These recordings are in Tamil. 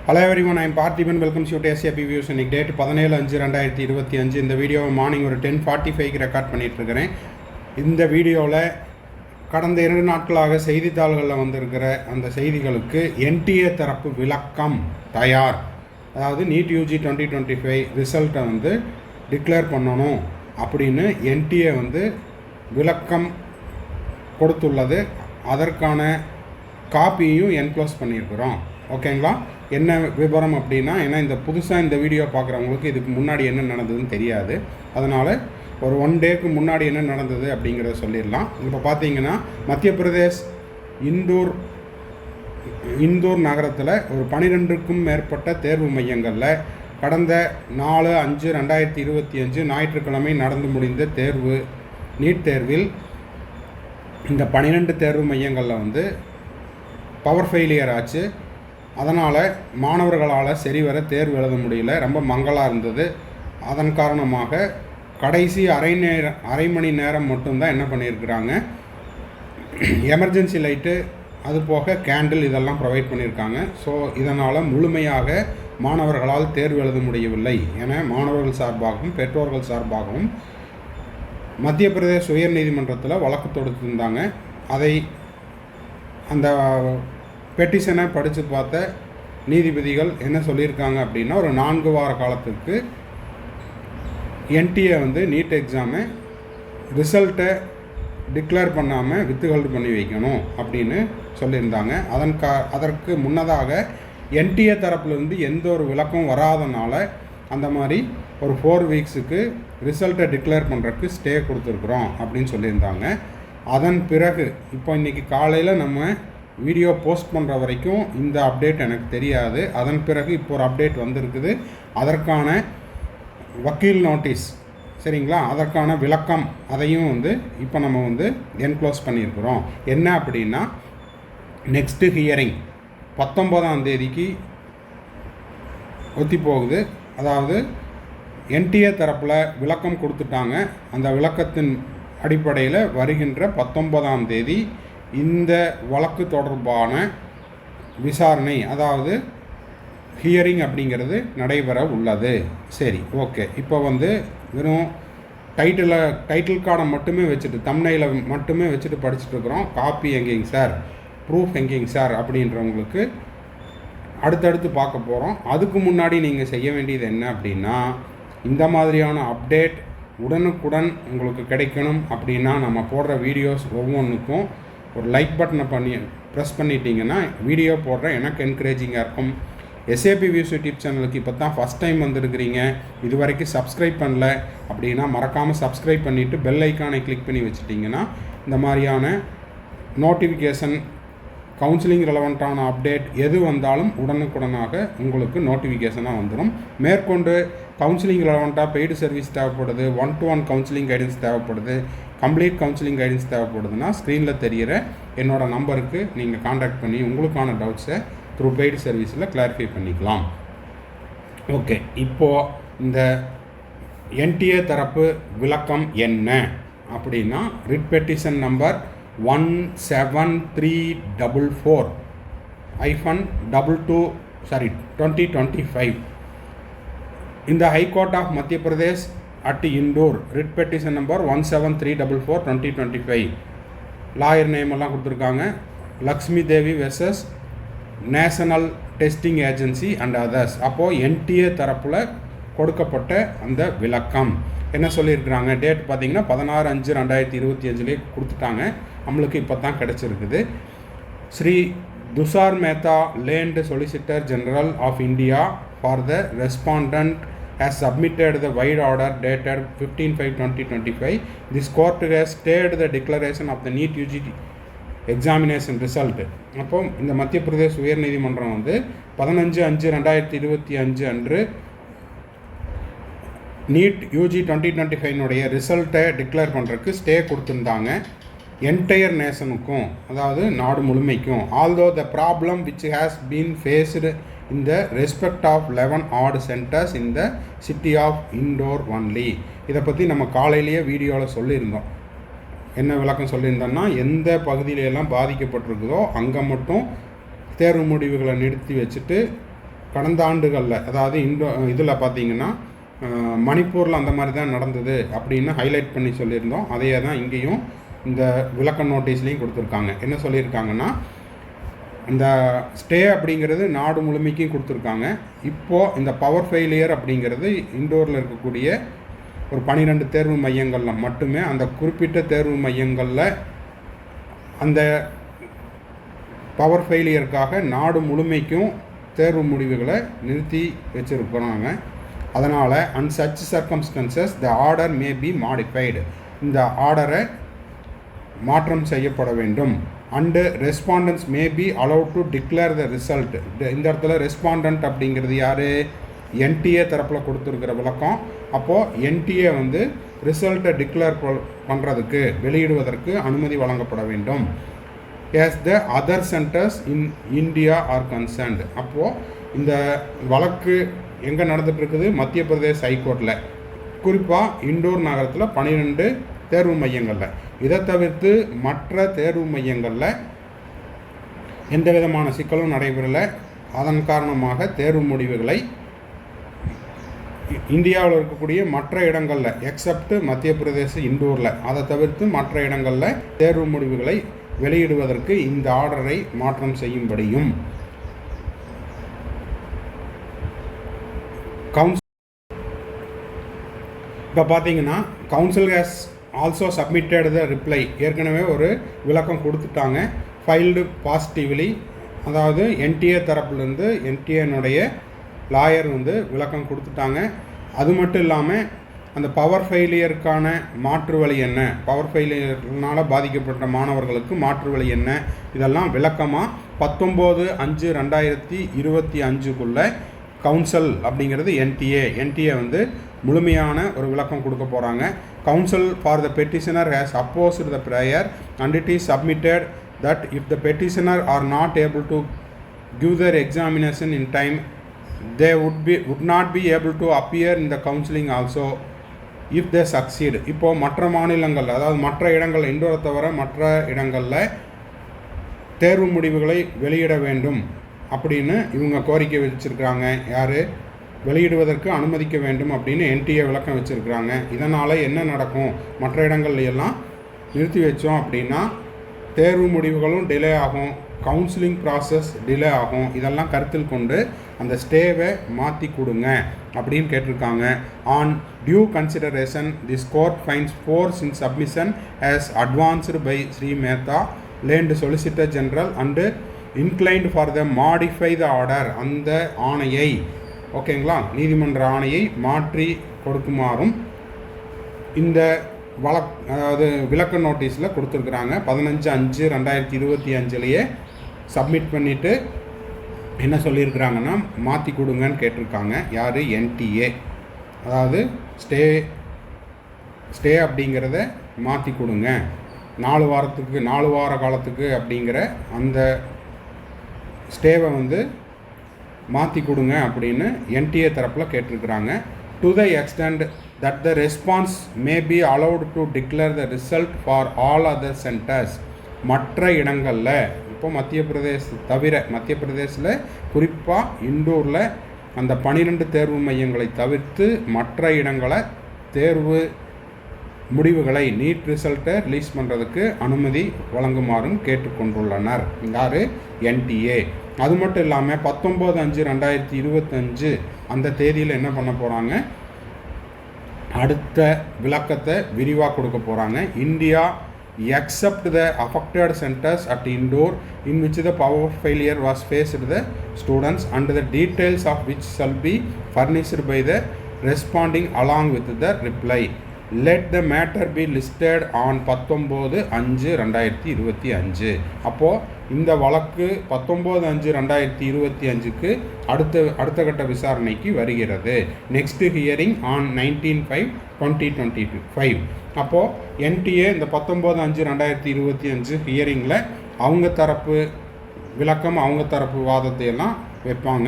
Hello everyone, I'm Parthiban. Welcome to SAP views. இன்னைக்கு டேட் 17/5/2025. இந்த வீடியோவை மார்னிங் ஒரு 10:45க்கு ரெக்கார்ட் பண்ணிகிட்ருக்கிறேன். இந்த வீடியோவில் கடந்த 2 நாட்களாக செய்தித்தாள்களில் வந்திருக்கிற அந்த செய்திகளுக்கு என்டிஏ தரப்பு விளக்கம் தயார். அதாவது நீட் யூஜி 2025 ரிசல்ட்டை டிக்ளேர் பண்ணணும் அப்படின்னு என்டிஏ விளக்கம் கொடுத்துள்ளது. அதற்கான காப்பியையும் என்க்ளோஸ் பண்ணியிருக்கிறோம். ஓகேங்களா? என்ன விவரம் அப்படின்னா, ஏன்னா இந்த புதுசாக இந்த வீடியோ பார்க்குறவங்களுக்கு இதுக்கு முன்னாடி என்ன நடந்ததுன்னு தெரியாது. அதனால் ஒரு 1 டேக்கு முன்னாடி என்ன நடந்தது அப்படிங்கிறத சொல்லிடலாம். இப்போ பார்த்தீங்கன்னா, மத்திய பிரதேஷ் இந்தூர் நகரத்தில் ஒரு 12க்கும் மேற்பட்ட தேர்வு மையங்களில் கடந்த 4/5/2025 ஞாயிற்றுக்கிழமை நடந்து முடிந்த நீட் தேர்வில் இந்த 12 தேர்வு மையங்களில் பவர் ஃபெயிலியர் ஆச்சு. அதனால் மாணவர்களால் சரிவர தேர்வு எழுத முடியல. ரொம்ப மங்கலாக இருந்தது. அதன் காரணமாக கடைசி அரை மணி நேரம் மட்டும்தான் என்ன பண்ணியிருக்கிறாங்க, எமர்ஜென்சி லைட்டு, அது போக கேண்டில் இதெல்லாம் ப்ரொவைட் பண்ணியிருக்காங்க. ஸோ இதனால் முழுமையாக மாணவர்களால் தேர்வு எழுத முடியவில்லை என மாணவர்கள் சார்பாகவும் பெற்றோர்கள் சார்பாகவும் மத்திய பிரதேஷ் உயர்நீதிமன்றத்தில் வழக்கு தொடுத்திருந்தாங்க. அந்த பெட்டிஷனை படித்து பார்த்த நீதிபதிகள் என்ன சொல்லியிருக்காங்க அப்படின்னா, ஒரு 4 வார காலத்துக்கு என்டிஏ நீட் எக்ஸாமை ரிசல்ட்டை டிக்ளேர் பண்ணாமல் வித்ஹோல்டு பண்ணி வைக்கணும் அப்படின்னு சொல்லியிருந்தாங்க. அதற்கு முன்னதாக என்டிஏ தரப்புலேருந்து எந்த ஒரு விளக்கம் வராதனால அந்த மாதிரி ஒரு 4 வீக்ஸுக்கு ரிசல்ட்டை டிக்ளேர் பண்ணுறதுக்கு ஸ்டே கொடுத்துருக்குறோம் அப்படின்னு சொல்லியிருந்தாங்க. அதன் பிறகு இப்போ இன்றைக்கி காலையில் நம்ம வீடியோ போஸ்ட் பண்ணுற வரைக்கும் இந்த அப்டேட் எனக்கு தெரியாது. அதன் பிறகு இப்போ ஒரு அப்டேட் வந்திருக்குது. அதற்கான வக்கீல் நோட்டீஸ், சரிங்களா, அதற்கான விளக்கம் அதையும் இப்போ நம்ம என்க்ளோஸ் பண்ணியிருக்கிறோம். என்ன அப்படின்னா, நெக்ஸ்ட்டு ஹியரிங் 19ஆம் தேதிக்கு ஒத்தி போகுது. அதாவது என்டிஏ தரப்பில் விளக்கம் கொடுத்துட்டாங்க. அந்த விளக்கத்தின் அடிப்படையில் வருகின்ற 19ஆம் தேதி இந்த வழக்கு தொடர்பான விசாரணை, அதாவது ஹியரிங் அப்படிங்கிறது நடைபெற உள்ளது. சரி, ஓகே. இப்போ வெறும் டைட்டில் கார்டை மட்டுமே வச்சுட்டு, தம்ப்நெயிலை மட்டுமே வச்சுட்டு படிச்சுட்ருக்குறோம். காப்பி எங்கேங்க சார், ப்ரூஃப் எங்கேங்க சார் அப்படின்றவங்களுக்கு அடுத்தடுத்து பார்க்க போகிறோம். அதுக்கு முன்னாடி நீங்கள் செய்ய வேண்டியது என்ன அப்படின்னா, இந்த மாதிரியான அப்டேட் உடனுக்குடன் உங்களுக்கு கிடைக்கணும் அப்படின்னா நம்ம போடுற வீடியோஸ் ஒவ்வொன்றுக்கும் ஒரு லைக் பட்டனை ப்ரெஸ் பண்ணிட்டீங்கன்னா வீடியோ போடுற எனக்கு என்கரேஜிங்காக இருக்கும். எஸ்ஏபி வியூஸ் யூடியூப் சேனலுக்கு இப்போ தான் ஃபஸ்ட் டைம் வந்திருக்கிறீங்க, இது வரைக்கும் சப்ஸ்கிரைப் பண்ணல அப்படின்னா மறக்காமல் சப்ஸ்கிரைப் பண்ணிவிட்டு பெல் ஐக்கானை கிளிக் பண்ணி வச்சுட்டிங்கன்னா இந்த மாதிரியான நோட்டிஃபிகேஷன், கவுன்சிலிங் ரெலவெண்ட்டான அப்டேட் எது வந்தாலும் உடனுக்குடனாக உங்களுக்கு நோட்டிஃபிகேஷனாக வந்துடும். மேற்கொண்டு கவுன்சிலிங் ரெலவெண்ட்டாக பெய்டு சர்வீஸ் தேவைப்படுது, 1-to-1 கவுன்சிலிங் கைடன்ஸ் தேவைப்படுது, கம்ப்ளீட் கவுன்சிலிங் கைடன்ஸ் தேவைப்படுதுன்னா ஸ்க்ரீனில் தெரிகிற என்னோடய நம்பருக்கு நீங்கள் காண்டாக்ட் பண்ணி உங்களுக்கான டவுட்ஸை த்ரூ பெய்டு சர்வீஸில் கிளாரிஃபை பண்ணிக்கலாம். ஓகே, இப்போது இந்த என்டிஏ தரப்பு விளக்கம் என்ன அப்படின்னா, writ petition number 17344-2025 in the High Court of Madhya Pradesh at Indore. Writ petition number 17344-2025. Lawyer name எல்லாம் கொடுத்துருக்காங்க. Lakshmi Devi versus national testing agency and others. அப்போது என்டிஏ தரப்பில் கொடுக்கப்பட்ட அந்த விளக்கம் என்ன சொல்லியிருக்கிறாங்க, டேட் பார்த்திங்கன்னா 16/5/2025 கொடுத்துட்டாங்க. நம்மளுக்கு இப்போ தான் கிடச்சிருக்குது. Shri Tushar Mehta learned solicitor general of India for the respondent has submitted the wide order dated 15/5/2025. This court has stayed the declaration of the NEET UG examination result. அப்போ இந்த மத்திய பிரதேஷ் உயர்நீதிமன்றம் 15/5/2025 அன்று நீட் யூஜி 2025 ரிசல்ட்டை டிக்ளேர் பண்ணுறதுக்கு ஸ்டே கொடுத்துருந்தாங்க. என்டையர் நேஷனுக்கும், அதாவது நாடு முழுமைக்கும். Although the problem which has been faced in the respect of 11 odd centers in the city of Indore only. இதை பற்றி நம்ம காலையிலேயே வீடியோவில் சொல்லியிருந்தோம். என்ன விளக்கம் சொல்லியிருந்தோன்னா, எந்த பகுதியிலெல்லாம் பாதிக்கப்பட்டிருக்குதோ அங்கே மட்டும் தேர்வு முடிவுகளை நிறுத்தி வச்சுட்டு கடந்த ஆண்டுகளில், அதாவது இதில் பார்த்திங்கன்னா மணிப்பூரில் அந்த மாதிரி தான் நடந்தது அப்படின்னு ஹைலைட் பண்ணி சொல்லியிருந்தோம். அதையே தான் இங்கேயும் இந்த விளக்க நோட்டீஸ்லேயும் கொடுத்துருக்காங்க. என்ன சொல்லியிருக்காங்கன்னா, இந்த ஸ்டே அப்படிங்கிறது நாடு முழுமைக்கும் கொடுத்துருக்காங்க. இப்போது இந்த பவர் ஃபெயிலியர் அப்படிங்கிறது இண்டோரில் இருக்கக்கூடிய ஒரு 12 தேர்வு மையங்களில் மட்டுமே, அந்த குறிப்பிட்ட தேர்வு மையங்களில் அந்த பவர் ஃபெயிலியருக்காக நாடு முழுமைக்கும் தேர்வு முடிவுகளை நிறுத்தி வச்சுருக்கிறாங்க. அதனால் and such circumstances the order may be modified, இந்த ஆர்டரை மாற்றம் செய்யப்பட வேண்டும். And respondents may be allowed to declare the result. இந்த இடத்துல ரெஸ்பாண்டன்ட் அப்படிங்கிறது யார்? என்டிஏ தரப்பில் கொடுத்துருக்கிற விளக்கம். அப்போது என்டிஏ வந்து ரிசல்ட்டை டிக்ளேர் பண்ணுறதுக்கு, வெளியிடுவதற்கு அனுமதி வழங்கப்பட வேண்டும். As the other centres in India are concerned. அப்போது இந்த வழக்கு எங்கே நடந்துகிட்ருக்குது? மத்திய பிரதேஷ் ஹைகோர்ட்டில், குறிப்பாக இண்டோர் நகரத்தில் 12 தேர்வு மையங்களில். இதை தவிர்த்து மற்ற தேர்வு மையங்களில் எந்த விதமான சிக்கலும் நடைபெறலை. அதன் காரணமாக தேர்வு முடிவுகளை இந்தியாவில் இருக்கக்கூடிய மற்ற இடங்களில், எக்ஸப்ட் மத்திய பிரதேச இண்டோரில், அதை தவிர்த்து மற்ற இடங்களில் தேர்வு முடிவுகளை வெளியிடுவதற்கு இந்த ஆர்டரை மாற்றம் செய்யும்படியும் இப்போ பார்த்தீங்கன்னா council has also submitted the reply. ஏற்கனவே ஒரு விளக்கம் கொடுத்துட்டாங்க, ஃபைல்டு பாசிட்டிவ்லி. அதாவது என்டிஏ தரப்புலேருந்து என்டிஏனுடைய லாயர் வந்து விளக்கம் கொடுத்துட்டாங்க. அது மட்டும் இல்லாமல் அந்த பவர் ஃபெயிலியருக்கான மாற்று வழி என்ன, பவர் ஃபெயிலியர்னால் பாதிக்கப்பட்ட மாணவர்களுக்கு மாற்று வழி என்ன, இதெல்லாம் விளக்கமாக 19/5/2025 கவுன்சில் அப்படிங்கிறது என்டிஏ வந்து முழுமையான ஒரு விளக்கம் கொடுக்க போகிறாங்க. Counsel for the petitioner has opposed the prayer and it is submitted that if the petitioner are not able to give their examination in time they would not be able to appear in the counseling also if they succeed. இப்போது மற்ற மாநிலங்கள், அதாவது மற்ற இடங்கள், இண்டோரை தவிர மற்ற இடங்களில் தேர்வு முடிவுகளை வெளியிட வேண்டும் அப்படின்னு இவங்க கோரிக்கை வச்சுருக்கிறாங்க. யார்? வெளியிடுவதற்கு அனுமதிக்க வேண்டும் அப்படின்னு என்டிஏ விளக்கம் வச்சுருக்கிறாங்க. இதனால் என்ன நடக்கும்? மற்ற இடங்கள்லையெல்லாம் நிறுத்தி வச்சோம் அப்படின்னா தேர்வு முடிவுகளும் டிலே ஆகும், கவுன்சிலிங் ப்ராசஸ் டிலே ஆகும். இதெல்லாம் கருத்தில் கொண்டு அந்த ஸ்டேவை மாற்றி கொடுங்க அப்படின்னு கேட்டிருக்காங்க. On due consideration this court finds force in submission as advanced by Shri Mehta learned solicitor general and inclined for the modify the order. அந்த ஆணையை, ஓகேங்களா, நீதிமன்ற ஆணையை மாற்றி கொடுக்குமாறும் இந்த அதாவது விளக்க நோட்டீஸில் கொடுத்துருக்குறாங்க. 15/5/2025 சப்மிட் பண்ணிவிட்டு என்ன சொல்லியிருக்கிறாங்கன்னா மாற்றி கொடுங்கன்னு கேட்டிருக்காங்க. யார்? என்டிஏ. அதாவது ஸ்டே அப்படிங்கிறத மாற்றி கொடுங்க, 4 வார காலத்துக்கு அப்படிங்கிற அந்த ஸ்டேவை வந்து மாற்றி கொடுங்க அப்படின்னு என்டிஏ தரப்பில் கேட்டிருக்கிறாங்க. To the extend that the response may be allowed to declare the result for all other centers. மற்ற இடங்களில், இப்போ மத்திய பிரதேசில் குறிப்பாக இண்டோரில் அந்த 12 தேர்வு மையங்களை தவிர்த்து மற்ற இடங்களை தேர்வு முடிவுகளை, நீட் ரிசல்ட்டை ரிலீஸ் பண்ணுறதுக்கு அனுமதி வழங்குமாறும் கேட்டுக்கொண்டுள்ளனர். யார்? என்டிஏ. அது மட்டும் இல்லாமல் 19/5/2025 அந்த தேதியில் என்ன பண்ண போகிறாங்க? அடுத்த விளக்கத்தை விரிவாக கொடுக்க போகிறாங்க. India except the affected centers at Indore in which the power failure was faced the students and the details of which shall be furnished by the responding along with the reply. Let the matter be listed on 19/5/2025. அப்போது இந்த வழக்கு 19/5/2025 அடுத்த கட்ட விசாரணைக்கு வருகிறது. Next hearing on 19/5/2025. அப்போது என்டிஏ இந்த 19/5/2025 ஹியரிங்கில் அவங்க தரப்பு விளக்கம், அவங்க தரப்பு வாதத்தை எல்லாம் வைப்பாங்க.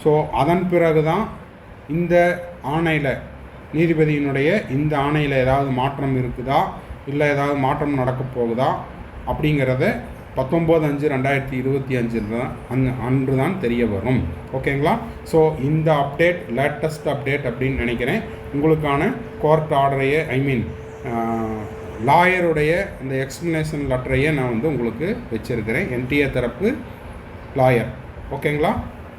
ஸோ அதன் பிறகு தான் இந்த ஆணையில், நீதிபதியினுடைய இந்த ஆணையில் ஏதாவது மாற்றம் இருக்குதா, இல்லை ஏதாவது மாற்றம் நடக்க போகுதா அப்படிங்கிறத 19/5/2025 தான் அன்று தான் தெரிய வரும். ஓகேங்களா? ஸோ இந்த அப்டேட் லேட்டஸ்ட் அப்டேட் அப்படின்னு நினைக்கிறேன். உங்களுக்கான கோர்ட் ஆர்டரையே லாயருடைய அந்த எக்ஸ்ப்ளனேஷன் லெட்டரையே நான் வந்து உங்களுக்கு வச்சுருக்கிறேன், என்டிஏ தரப்பு லாயர். ஓகேங்களா?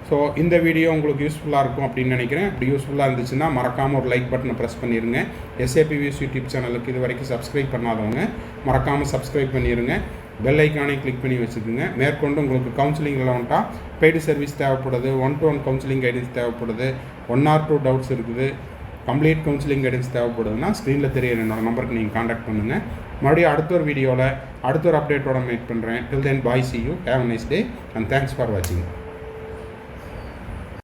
ஸோ இந்த வீடியோ உங்களுக்கு யூஸ்ஃபுல்லாக இருக்கும் அப்படின்னு நினைக்கிறேன். அப்படி யூஸ்ஃபுல்லாக இருந்துச்சுன்னா மறக்காமல் ஒரு லைக் பட்டனை ப்ரெஸ் பண்ணிடுங்க. SAPVS யூடியூப் சேனலுக்கு இது வரைக்கும் சப்ஸ்கிரைப் பண்ணாதவங்க மறக்காமல் சப்ஸ்கிரைப் பண்ணிடுங்க. பெல் ஐக்கானே கிளிக் பண்ணி வச்சுக்கோங்க. மேற்கொண்டு உங்களுக்கு கவுன்சிலிங்கில் வந்துட்டா பெய்டு சர்வீஸ் தேவைப்படுது, 1-to-1 கவுன்சிலிங் கைடன்ஸ் தேவைப்படுது, 1 or 2 டவுட்ஸ் இருக்குது, கம்ப்ளீட் கவுன்சிலிங் கைடன்ஸ் தேவைப்படுதுன்னா ஸ்க்ரீனில் தெரியுற என்னோடய நம்பருக்கு நீங்கள் காண்டாக்ட் பண்ணுங்கள். மறுபடியும் அடுத்த ஒரு வீடியோவில் அடுத்த ஒரு அப்டேட்டோட மீட் பண்ணுறேன். Till then, bye, see you, have a nice day and thanks for watching.